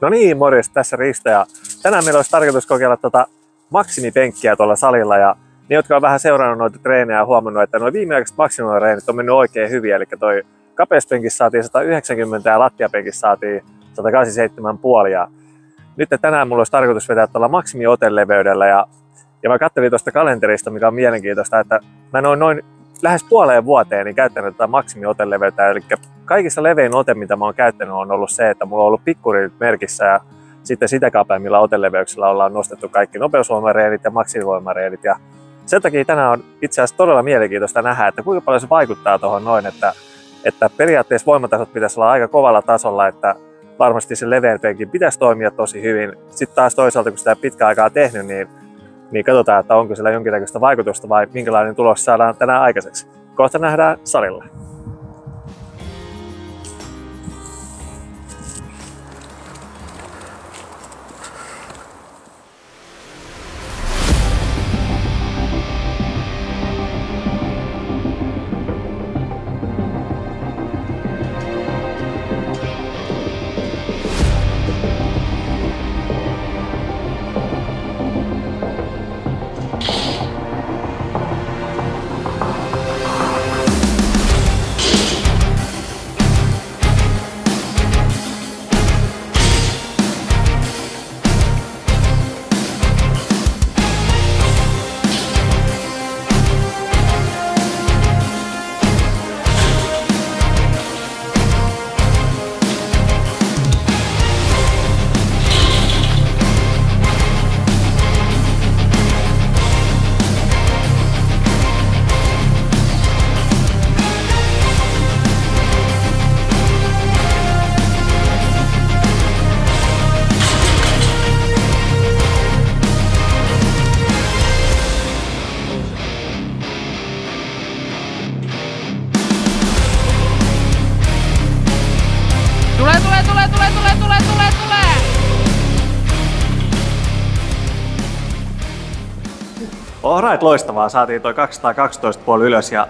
No niin, morjesta, tässä Risto ja tänään meillä olisi tarkoitus kokeilla maksimipenkkiä tuolla salilla ja ne, jotka on vähän seurannut noita treenejä ja huomannut, että nuo viimeaikaiset maksimilireenit on mennyt oikein hyvin, eli toi kapeuspenkissä saatiin 190 ja lattiapenkissä saatiin 187,5 ja nyt tänään mulla olisi tarkoitus vetää tuolla maksimiotelleveydellä ja mä katselin tuosta kalenterista, mikä on mielenkiintoista, että mä noin lähes puoleen vuoteen niin käyttänyt tätä maksimioteleveyttä, eli kaikissa levein ote, mitä mä oon käyttänyt, on ollut se, että mulla on ollut pikkuriilit merkissä ja sitten sitä kapeammilla oteleveyksillä ollaan nostettu kaikki nopeusvoimareenit ja maksimivoimareenit. Ja sen takia tänään on itse asiassa todella mielenkiintoista nähdä, että kuinka paljon se vaikuttaa tuohon noin, että periaatteessa voimatasot pitäisi olla aika kovalla tasolla, että varmasti se leveän penkin pitäisi toimia tosi hyvin. Sitten taas toisaalta, kun sitä pitkään aikaa tehnyt, niin katsotaan, että onko sillä jonkinnäköistä vaikutusta vai minkälainen tulos saadaan tänään aikaiseksi. Kohta nähdään salilla. Tulee! Alright, loistavaa. Saatiin toi 212,5 ylös ja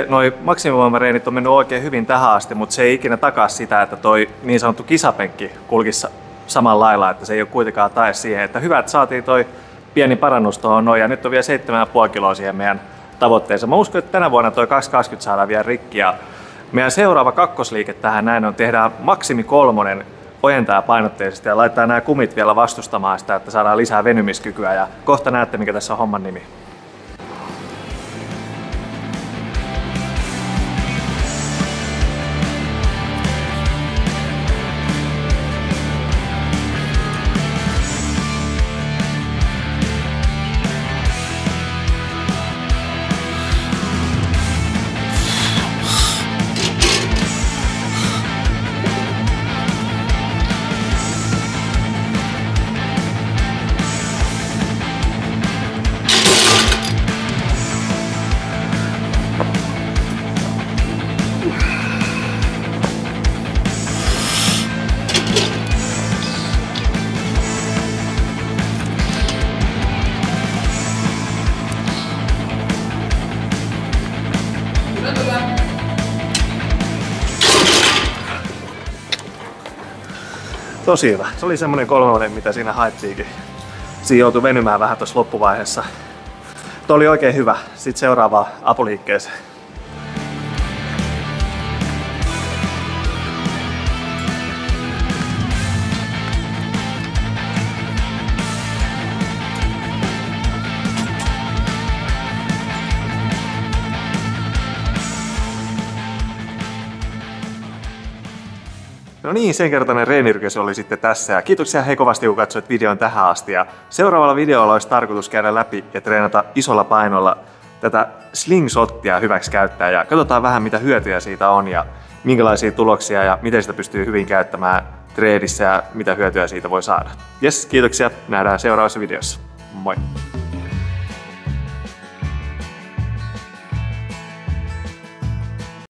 noi maksimivoimareenit on mennyt oikein hyvin tähän asti, mutta se ei ikinä takaa sitä, että toi niin sanottu kisapenkki kulkisi samalla lailla, että se ei ole kuitenkaan tae siihen, että hyvä, että saatiin toi pieni parannus tuohon noin ja nyt on vielä 7,5 kiloa siihen meidän tavoitteeseen. Mä uskon, että tänä vuonna toi 220 saadaan vielä rikki ja meidän seuraava kakkosliike tähän näin on tehdään maksimi 3 ojentaa painotteisesti ja laittaa nämä kumit vielä vastustamaan sitä, että saadaan lisää venymiskykyä ja kohta näette, mikä tässä on homman nimi. Tosi hyvä. Se oli semmonen 3, mitä siinä haettiinkin. Siinä joutui venymään vähän tuossa loppuvaiheessa. Tuo oli oikein hyvä. Sitten seuraavaan apuliikkeeseen. No niin, sen kertainen reenirykys oli sitten tässä ja kiitoksia hei kovasti kun katsoit videon tähän asti ja seuraavalla videolla olisi tarkoitus käydä läpi ja treenata isolla painolla tätä slingshottia hyväksi käyttää ja katsotaan vähän mitä hyötyjä siitä on ja minkälaisia tuloksia ja miten sitä pystyy hyvin käyttämään treenissä ja mitä hyötyä siitä voi saada. Jes, kiitoksia, nähdään seuraavassa videossa. Moi!